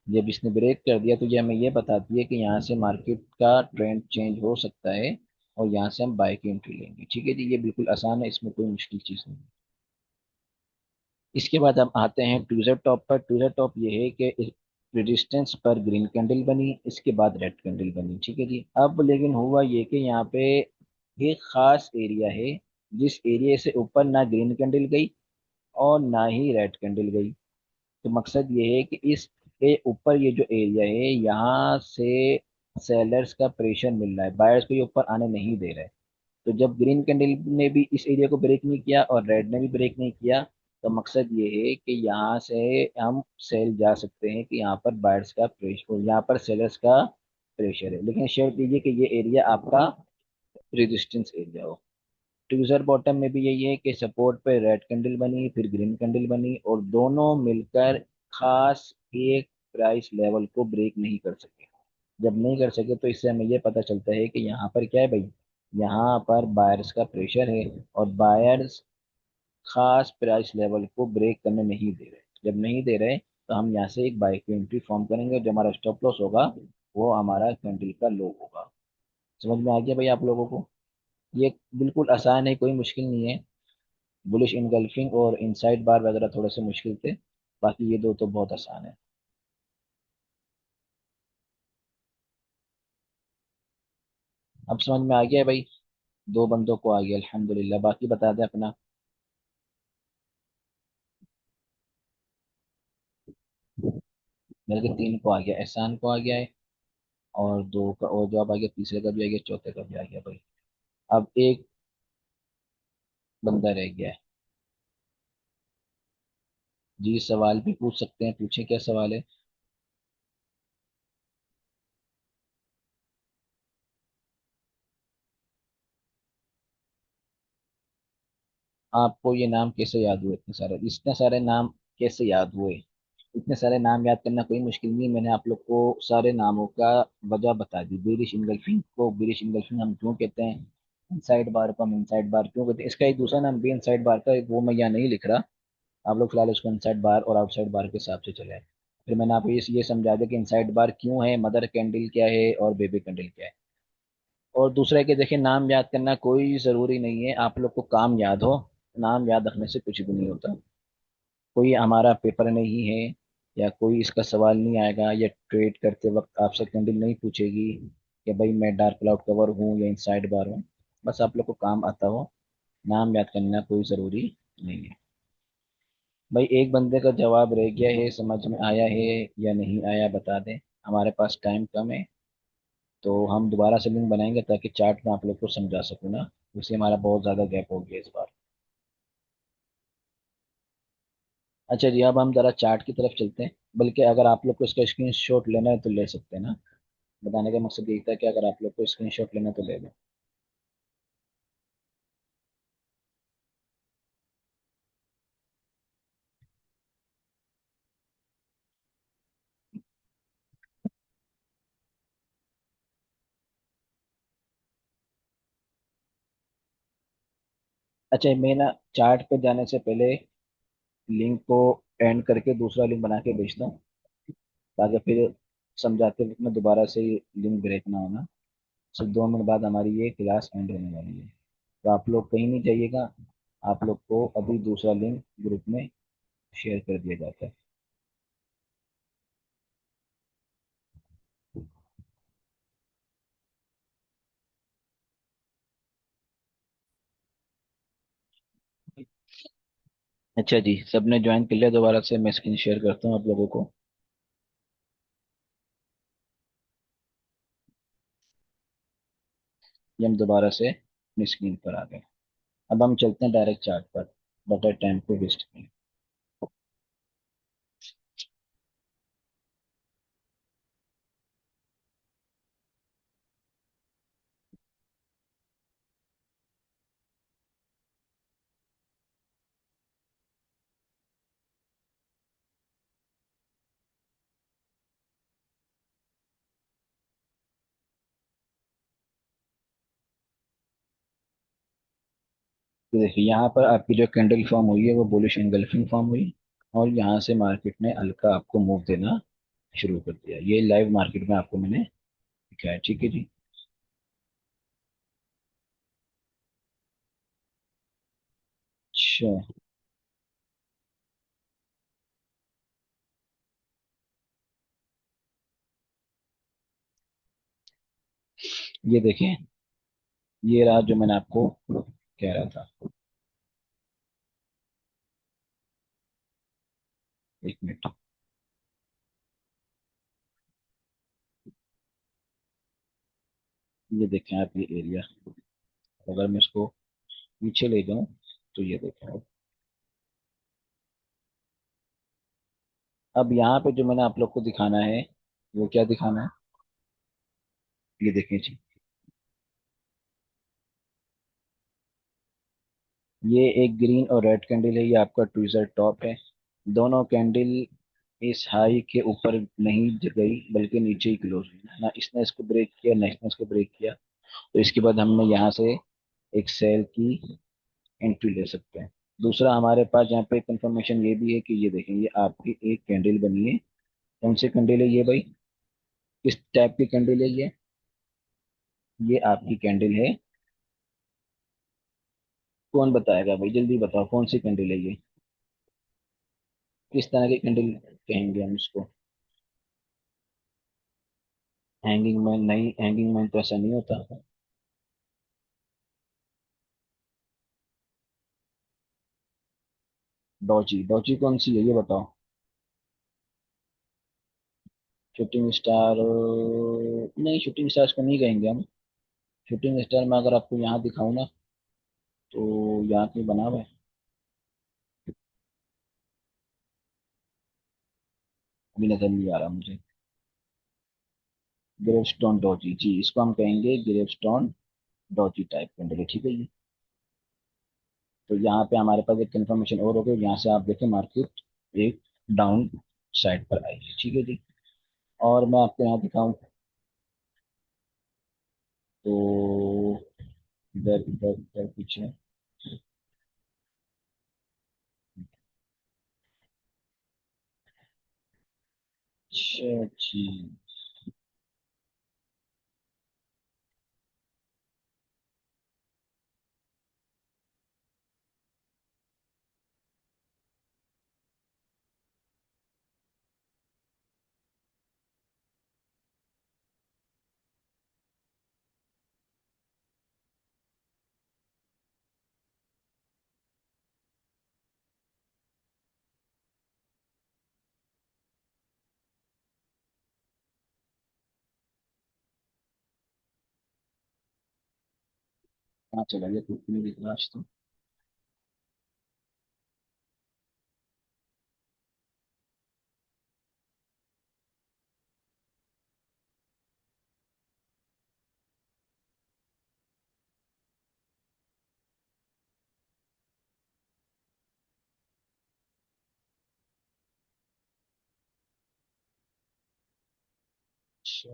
जब इसने ब्रेक कर दिया तो ये हमें ये बताती है कि यहाँ से मार्केट का ट्रेंड चेंज हो सकता है, और यहाँ से हम बाय की एंट्री लेंगे। ठीक है जी, ये बिल्कुल आसान है, इसमें कोई मुश्किल चीज़ नहीं है। इसके बाद हम आते हैं ट्यूजर टॉप पर। ट्यूजर टॉप ये है कि रेजिस्टेंस पर ग्रीन कैंडल बनी, इसके बाद रेड कैंडल बनी। ठीक है जी। अब लेकिन हुआ ये कि यहाँ पे एक खास एरिया है, जिस एरिया से ऊपर ना ग्रीन कैंडल गई और ना ही रेड कैंडल गई। तो मकसद ये है कि इस के ऊपर ये जो एरिया है यहाँ से सेलर्स का प्रेशर मिल रहा है, बायर्स को ये ऊपर आने नहीं दे रहा है। तो जब ग्रीन कैंडल ने भी इस एरिया को ब्रेक नहीं किया और रेड ने भी ब्रेक नहीं किया, तो मकसद ये है कि यहाँ से हम सेल जा सकते हैं कि यहाँ पर बायर्स का प्रेशर, यहाँ पर सेलर्स का प्रेशर है, लेकिन शर्त लीजिए कि ये एरिया आपका रेजिस्टेंस एरिया हो। ट्यूजर बॉटम में भी यही है कि सपोर्ट पे रेड कैंडल बनी, फिर ग्रीन कैंडल बनी, और दोनों मिलकर खास एक प्राइस लेवल को ब्रेक नहीं कर सके। जब नहीं कर सके तो इससे हमें ये पता चलता है कि यहाँ पर क्या है भाई, यहाँ पर बायर्स का प्रेशर है, और बायर्स खास प्राइस लेवल को ब्रेक करने नहीं दे रहे। जब नहीं दे रहे तो हम यहाँ से एक बाय की एंट्री फॉर्म करेंगे, जो हमारा स्टॉप लॉस होगा वो हमारा कैंडल का लो होगा। समझ में आ गया भाई आप लोगों को? ये बिल्कुल आसान है, कोई मुश्किल नहीं है। बुलिश इनगल्फिंग और इनसाइड बार वगैरह थोड़े से मुश्किल थे, बाकी ये दो तो बहुत आसान है। अब समझ में आ गया है भाई? दो बंदों को आ गया अल्हम्दुलिल्लाह, बाकी बता दे अपना। मेरे के तीन को आ गया, एहसान को आ गया है, और दो का और जवाब आ गया, तीसरे का भी आ गया, चौथे का भी आ गया भाई। अब एक बंदा रह गया है। जी सवाल भी पूछ सकते हैं, पूछे क्या सवाल है? आपको ये नाम कैसे याद हुए, इतने सारे नाम कैसे याद हुए? इतने सारे नाम याद करना कोई मुश्किल नहीं, मैंने आप लोग को सारे नामों का वजह बता दी। बेरिश इनगल्फिंग को बेरिश इनगल्फिंग हम क्यों कहते हैं, इनसाइड बार को हम इनसाइड बार क्यों कहते हैं, इसका एक दूसरा नाम भी इनसाइड बार का है, वो मैं यहाँ नहीं लिख रहा। आप लोग फिलहाल उसको इनसाइड बार और आउटसाइड बार के हिसाब से चले। फिर मैंने आपको ये समझा दिया कि इनसाइड बार क्यों है, मदर कैंडल क्या है और बेबी कैंडल क्या है। और दूसरा है कि देखिए, नाम याद करना कोई ज़रूरी नहीं है, आप लोग को काम याद हो। नाम याद रखने से कुछ भी नहीं होता। कोई हमारा पेपर नहीं है, या कोई इसका सवाल नहीं आएगा, या ट्रेड करते वक्त आपसे कैंडल नहीं पूछेगी कि भाई मैं डार्क क्लाउड कवर हूँ या इनसाइड बार हूँ। बस आप लोग को काम आता हो, नाम याद करना कोई ज़रूरी नहीं है। भाई एक बंदे का जवाब रह गया है, समझ में आया है या नहीं आया बता दें, हमारे पास टाइम कम है। तो हम दोबारा से लिंक बनाएंगे ताकि चार्ट में आप लोग को समझा सकूँ ना, उसे हमारा बहुत ज़्यादा गैप हो गया इस बार। अच्छा जी, अब हम ज़रा चार्ट की तरफ चलते हैं। बल्कि अगर आप लोग को इसका स्क्रीन शॉट लेना है तो ले सकते हैं ना। बताने का मकसद यही था कि अगर आप लोग को स्क्रीन शॉट लेना है तो ले लें। अच्छा, मैं ना चार्ट पे जाने से पहले लिंक को एंड करके दूसरा लिंक बना के भेजता हूँ, ताकि फिर समझाते वक्त में दोबारा से लिंक ब्रेक ना होना। सिर्फ 2 मिनट बाद हमारी ये क्लास एंड होने वाली है, तो आप लोग कहीं नहीं जाइएगा। आप लोग को अभी दूसरा लिंक ग्रुप में शेयर कर दिया जाता है। अच्छा जी, सबने ज्वाइन कर लिया? दोबारा से मैं स्क्रीन शेयर करता हूँ आप लोगों को। ये हम दोबारा से अपनी स्क्रीन पर आ गए। अब हम चलते हैं डायरेक्ट चार्ट पर, बटर टाइम को वेस्ट करें। तो देखिए यहाँ पर आपकी जो कैंडल फॉर्म हुई है वो बुलिश एंगल्फिंग फॉर्म हुई, और यहाँ से मार्केट ने हल्का आपको मूव देना शुरू कर दिया। ये लाइव मार्केट में आपको मैंने दिखाया, ठीक है जी। अच्छा, ये देखें, ये रहा जो मैंने आपको कह रहा था। एक मिनट, ये देखें आप, ये एरिया, अगर मैं इसको पीछे ले जाऊं तो ये देखें आप। अब यहाँ पे जो मैंने आप लोग को दिखाना है, वो क्या दिखाना है, ये देखें जी। ये एक ग्रीन और रेड कैंडल है, ये आपका ट्विज़र टॉप है। दोनों कैंडल इस हाई के ऊपर नहीं गई, बल्कि नीचे ही क्लोज हुई ना, इसने इसको ब्रेक किया ना इसने इसको ब्रेक किया। तो इसके बाद हमने यहाँ से एक सेल की एंट्री ले सकते हैं। दूसरा हमारे पास यहाँ पे कंफर्मेशन ये भी है कि ये देखें, ये आपकी एक कैंडल बनी है। कौन सी कैंडल है ये भाई? किस टाइप की कैंडल है ये आपकी कैंडल है। कौन बताएगा भाई, जल्दी बताओ कौन सी कैंडल है ये? किस तरह की कैंडल कहेंगे हम इसको? हैंगिंग मैन नहीं, हैंगिंग मैन तो ऐसा नहीं होता। डॉजी, डॉजी कौन सी है ये बताओ? Shooting star? नहीं, शूटिंग स्टार को नहीं कहेंगे हम। शूटिंग स्टार में अगर आपको यहाँ दिखाऊं ना, तो यहाँ कहीं बना हुआ है, अभी नजर नहीं आ रहा मुझे। ग्रेवस्टोन डॉजी जी, इसको हम कहेंगे ग्रेवस्टोन डॉजी टाइप कैंडल है, ठीक है जी। तो यहाँ पे हमारे पास एक कंफर्मेशन और हो गई, यहाँ से आप देखें मार्केट एक डाउन साइड पर आई है, ठीक है जी। और मैं आपको यहाँ दिखाऊं तो इधर इधर इधर पीछे। अच्छा जी। कहाँ चला गया, कुछ नहीं दिख रहा आज तो। अच्छा,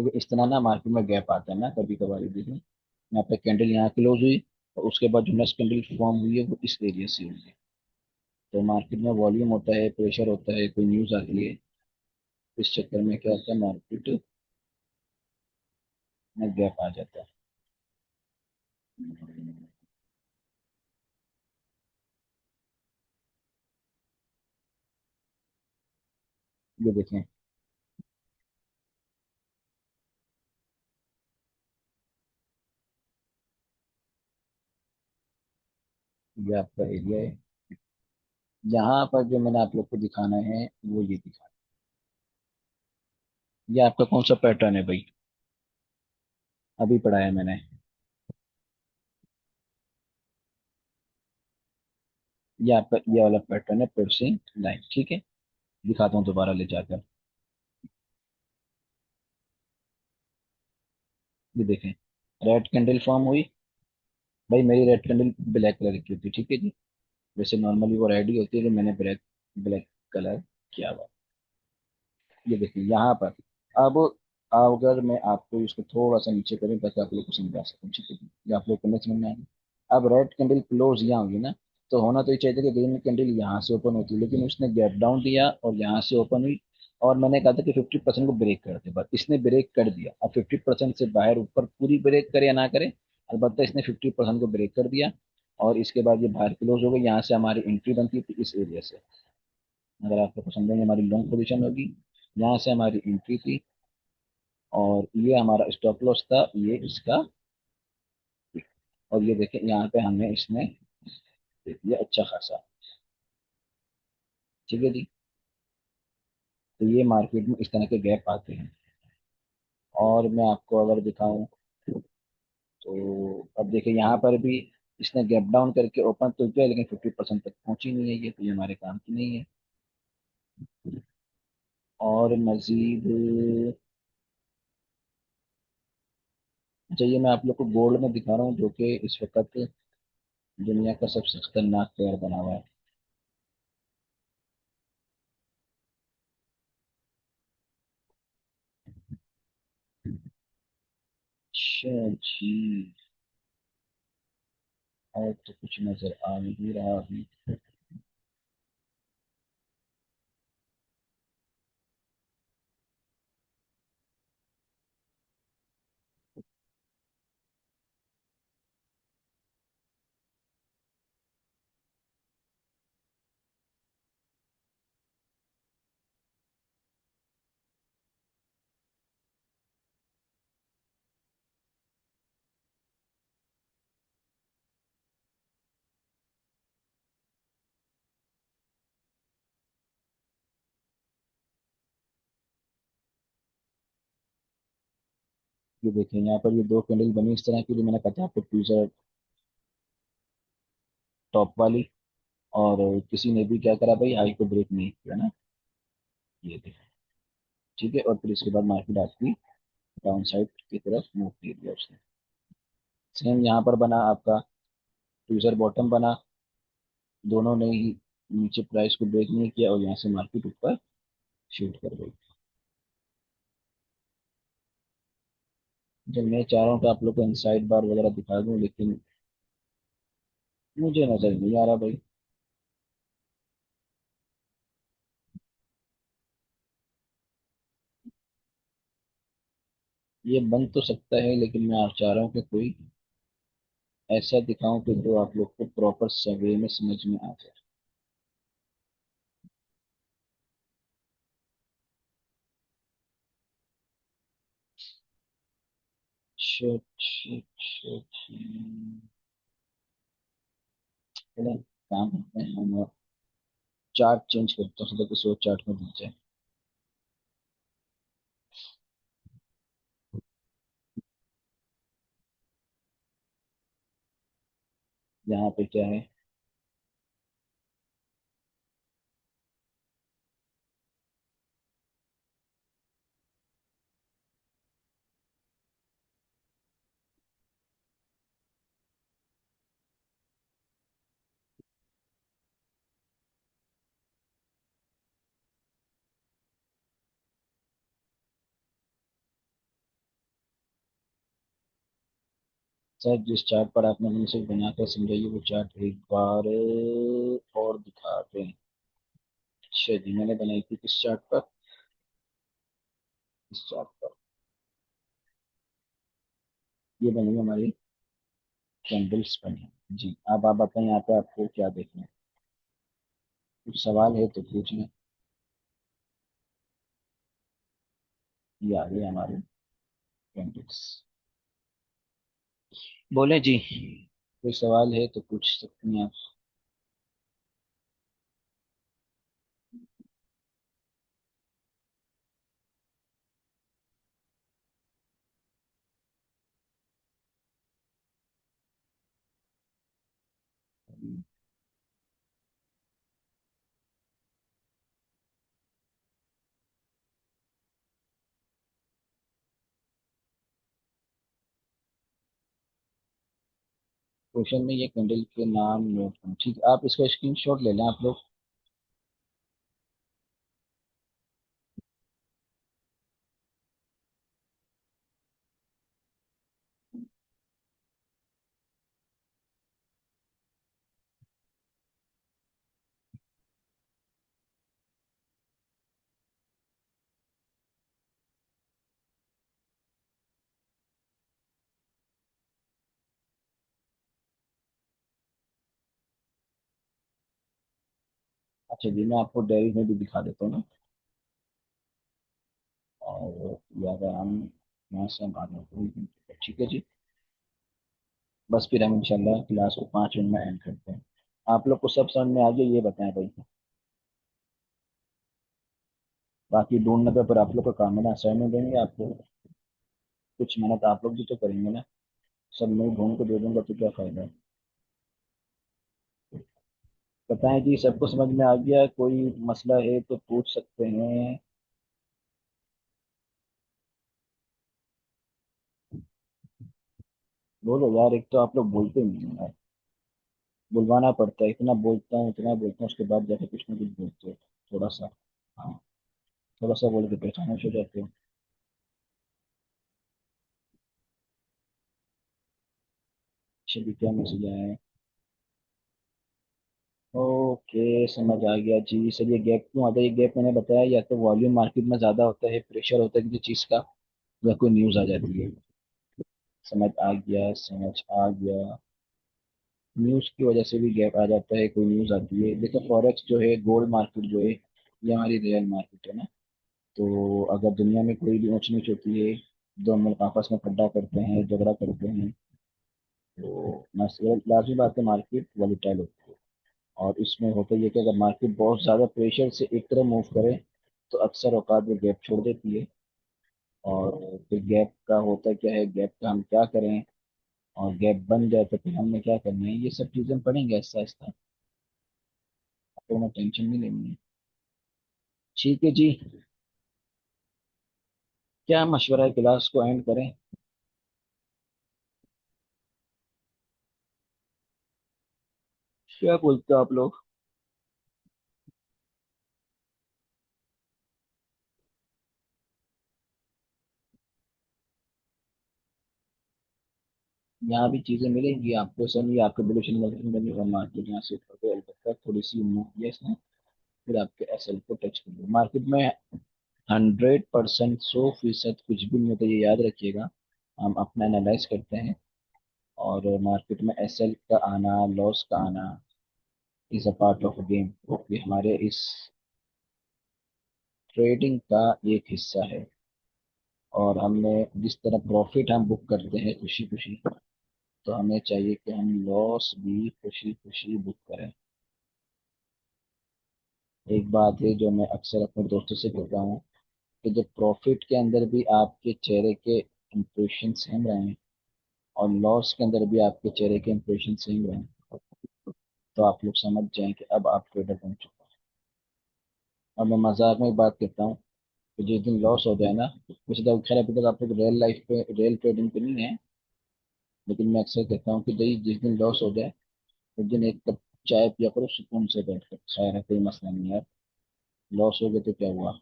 क्योंकि इस तरह ना मार्केट में गैप आता है ना कभी कभार। देखिए यहाँ पे कैंडल यहाँ क्लोज हुई और उसके बाद जो नेक्स्ट कैंडल फॉर्म हुई है वो इस एरिया से हुई है। तो मार्केट में वॉल्यूम होता है, प्रेशर होता है, कोई न्यूज आती है, इस चक्कर में क्या होता है मार्केट में गैप आ जाता है। ये देखें, ये आपका एरिया है। यहाँ पर जो मैंने आप लोग को दिखाना है वो ये दिखा, ये आपका कौन सा पैटर्न है भाई? अभी पढ़ाया मैंने। ये आपका ये वाला पैटर्न है, पियर्सिंग लाइन, ठीक है। दिखाता हूँ दोबारा ले जाकर। ये देखें, रेड कैंडल फॉर्म हुई। भाई मेरी रेड कैंडल ब्लैक कलर की होती है, ठीक है जी। वैसे नॉर्मली वो रेड ही होती है, जो मैंने ब्लैक ब्लैक कलर किया हुआ। ये देखिए यहाँ पर। अब अगर मैं आपको इसको थोड़ा सा नीचे करूँ ताकि आप लोग को समझा सकूँ, ठीक है, ये आप लोग को नहीं समझ में आएगा। अब रेड कैंडल क्लोज यहाँ होगी ना, तो होना तो ये चाहिए था कि ग्रीन कैंडल यहाँ से ओपन होती, लेकिन उसने गैप डाउन दिया और यहाँ से ओपन हुई। और मैंने कहा था कि 50% को ब्रेक कर दे, बस इसने ब्रेक कर दिया। अब 50% से बाहर ऊपर पूरी ब्रेक करे या ना करे, अलबत्ता इसने 50% को ब्रेक कर दिया। और इसके बाद ये बाहर क्लोज हो गई। यहाँ से हमारी एंट्री बनती थी इस एरिया से। अगर आपको पसंद है, हमारी लॉन्ग पोजीशन होगी। यहाँ से हमारी एंट्री थी और ये हमारा स्टॉप लॉस था, ये इसका। और ये देखें यहाँ पे हमने इसमें दे दिया अच्छा खासा, ठीक है जी। तो ये मार्केट में इस तरह के गैप आते हैं। और मैं आपको अगर दिखाऊं तो अब देखिए यहाँ पर भी इसने गैप डाउन करके ओपन तो किया, लेकिन 50% तक पहुंची नहीं है ये, तो ये हमारे काम की नहीं है। और मजीद, अच्छा ये मैं आप लोग को गोल्ड में दिखा रहा हूँ, जो कि इस वक्त दुनिया का सबसे खतरनाक पेयर बना हुआ है। अच्छा जी। और तो कुछ नजर आ नहीं रहा अभी। ये देखें यहाँ पर ये दो कैंडल बनी इस तरह की, जो मैंने कहा था आपको, ट्वीजर टॉप वाली। और किसी ने भी क्या करा भाई, हाई को ब्रेक नहीं किया ना। ये देखें, ठीक है। और फिर इसके बाद मार्केट आपकी डाउन साइड की तरफ मूव कर दिया उसने। सेम यहाँ पर बना आपका, ट्वीजर बॉटम बना। दोनों ने ही नीचे प्राइस को ब्रेक नहीं किया और यहाँ से मार्केट ऊपर शूट कर गई। जब मैं चाह रहा हूँ कि आप लोग को इनसाइड बार वगैरह दिखा दूं, लेकिन मुझे नजर नहीं आ रहा भाई। ये बन तो सकता है, लेकिन मैं आप चाह रहा हूँ कि कोई ऐसा दिखाऊं कि जो आप लोग को प्रॉपर सर्वे में समझ में आ जाए। अच्छा अच्छा अच्छा अच्छा। चलो काम करते हैं हम, चार्ट चेंज करते हैं, so that किसी और चार्ट में दिख जाए। यहाँ पे क्या है, सर जिस चार्ट पर आपने मुझसे बनाकर समझाइए वो चार्ट एक बार और दिखा दें। अच्छा जी, मैंने बनाई थी किस चार्ट पर? इस चार्ट पर। ये बनी हमारी कैंडल्स बनी। जी, अब आप बताएं यहाँ पे आपको क्या देखना है। कुछ सवाल है तो पूछ लें। ये आ गई हमारी कैंडल्स। बोले जी। कोई सवाल है तो पूछ सकती हैं आप। क्वेश्चन में ये कैंडल के नाम नोट करें। ठीक है, आप इसका स्क्रीनशॉट ले लें आप लोग। अच्छा जी, मैं आपको डायरी में भी दिखा देता हूँ ना। और ये अगर हम यहाँ से हम आगे बढ़ें, ठीक है जी। बस फिर हम इंशाल्लाह क्लास को 5 मिनट में एंड करते हैं। आप लोग को सब समझ में आ गया ये बताएं भाई। बाकी ढूंढने पे पर आप लोग का काम है ना, असाइनमेंट देंगे आपको। कुछ मेहनत आप लोग भी तो करेंगे ना। सब मैं ढूंढ के दे दूंगा तो क्या फायदा है। बताएं जी, सबको समझ में आ गया? कोई मसला है तो पूछ सकते हैं। बोलो यार, एक तो आप लोग बोलते नहीं हो यार। बुलवाना पड़ता है, इतना बोलता हूँ इतना बोलता हूँ, उसके बाद जाके कुछ ना कुछ बोलते हो। थोड़ा सा। हाँ। थोड़ा सा बोल के परेशान हो जाते हो। चलिए, क्या मैसेज आया है? ओके, समझ आ गया जी। सर ये गैप क्यों आता है? ये गैप मैंने बताया, या तो वॉल्यूम मार्केट में ज्यादा होता है, प्रेशर होता है किसी चीज का, या कोई न्यूज आ जाती है। समझ आ गया, समझ आ गया। न्यूज की वजह से भी गैप आ जाता है, कोई न्यूज आती है। देखो फॉरेक्स जो है, गोल्ड मार्केट जो है, ये हमारी रियल मार्केट है ना। तो अगर दुनिया में कोई भी ऊंच नीच होती है, दो मुल्क आपस में खड्डा करते हैं, झगड़ा करते हैं, तो लाजमी बात है मार्केट वॉलीटाइल होती है। और इसमें होता ही है कि अगर मार्केट बहुत ज़्यादा प्रेशर से एक तरफ मूव करे, तो अक्सर औकात में गैप छोड़ देती है। और फिर गैप का होता क्या है, गैप का हम क्या करें, और गैप बन जाए तो फिर हमने क्या करना है, ये सब चीज़ें पढ़ेंगे आहिस्ता आहिस्ता। आपको ना टेंशन नहीं लेनी है। ठीक है जी। क्या मशवरा है, क्लास को एंड करें? क्या बोलते हो आप लोग? यहाँ भी चीज़ें मिलेंगी आपको, सर ये आपके बिल्कुल नहीं और मार्केट यहाँ से अलबत्ता थोड़ी सी मूव किया इसने, फिर आपके एसएल को टच कर लो मार्केट में। 100%, 100% कुछ भी नहीं होता, ये याद रखिएगा। हम अपना एनालाइज करते हैं, और मार्केट में एसएल का आना, लॉस का आना is a part of game. ये हमारे इस ट्रेडिंग का एक हिस्सा है। और हमने जिस तरह प्रॉफिट हम बुक करते हैं खुशी खुशी, तो हमें चाहिए कि हम लॉस भी खुशी खुशी बुक करें। एक बात है जो मैं अक्सर अपने दोस्तों से कहता हूँ, कि जब प्रॉफिट के अंदर भी आपके चेहरे के इंप्रेशन सेम रहे, और लॉस के अंदर भी आपके चेहरे के इंप्रेशन सेम रहे, तो आप लोग समझ जाएं कि अब आप ट्रेडर बन चुके हैं। अब मैं मजाक में एक बात कहता हूँ, कि जिस दिन लॉस हो जाए ना, वैसे तो खैर अभी तक आप लोग रियल लाइफ पे, रियल ट्रेडिंग पे नहीं है, लेकिन मैं अक्सर कहता हूँ कि भाई जिस दिन लॉस हो जाए, उस दिन एक कप चाय पिया करो सुकून से बैठ कर, खैर है कोई मसला नहीं यार। लॉस हो गया तो क्या हुआ,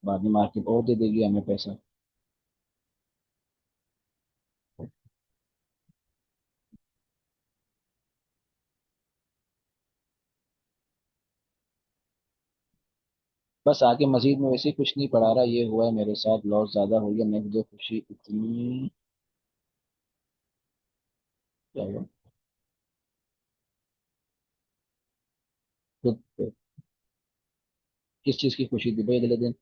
बाद में मार्केट और दे देगी हमें पैसा। बस आगे मजीद में वैसे ही कुछ नहीं पढ़ा रहा, ये हुआ है मेरे साथ, लॉस ज्यादा हो गया, नेक्स्ट डे खुशी इतनी। क्या हुआ? खुद पे? किस चीज की खुशी थी भाई अगले दिन?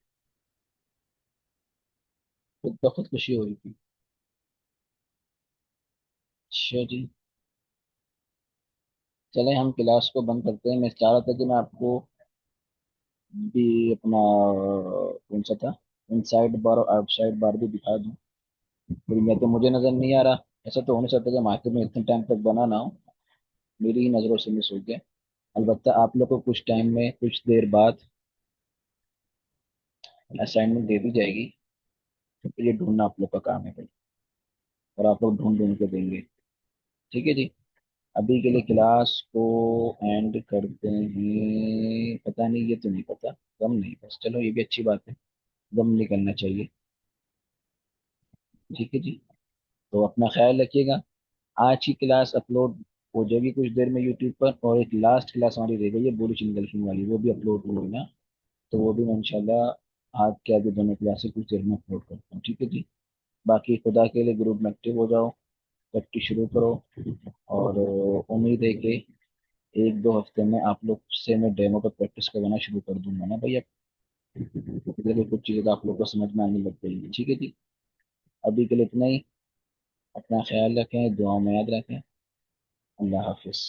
खुद ब खुद खुशी हो रही थी? अच्छा जी। चले हम क्लास को बंद करते हैं, मैं चाह रहा था कि मैं आपको भी अपना कौन सा था, इनसाइड बार और आउटसाइड बार भी दिखा दूं, फिर मैं तो मुझे नजर नहीं आ रहा। ऐसा तो हो नहीं सकता कि मार्केट में इतने टाइम तक बना ना हो, मेरी ही नजरों से मिस हो गया। अलबत्ता आप लोग को कुछ टाइम में, कुछ देर बाद असाइनमेंट दे दी जाएगी, तो फिर ये ढूंढना आप लोग का काम है भाई, और आप लोग ढूंढ ढूंढ के देंगे। ठीक है जी। अभी के लिए क्लास को एंड करते हैं, पता नहीं, ये तो नहीं पता, गम नहीं, बस चलो ये भी अच्छी बात है, गम नहीं करना चाहिए। ठीक है जी। तो अपना ख्याल रखिएगा। आज की क्लास अपलोड हो जाएगी कुछ देर में यूट्यूब पर, और एक लास्ट क्लास हमारी रह गई है बोलू चिंगल की वाली, वो भी अपलोड हो गई ना, तो वो भी मैं इंशाल्लाह आज के आगे दोनों क्लासेस कुछ देर में अपलोड करता हूँ। ठीक है जी। बाकी खुदा के लिए ग्रुप में एक्टिव हो जाओ, प्रैक्टिस शुरू करो, और उम्मीद है कि एक दो हफ्ते में आप लोग से मैं डेमो पर प्रैक्टिस करवाना शुरू कर दूंगा ना भैया, धीरे कुछ चीज़ें तो आप लोग को समझ में आने लग गई। ठीक है जी। अभी के लिए इतना ही। अपना ख्याल रखें, दुआ में याद रखें। अल्लाह हाफिज।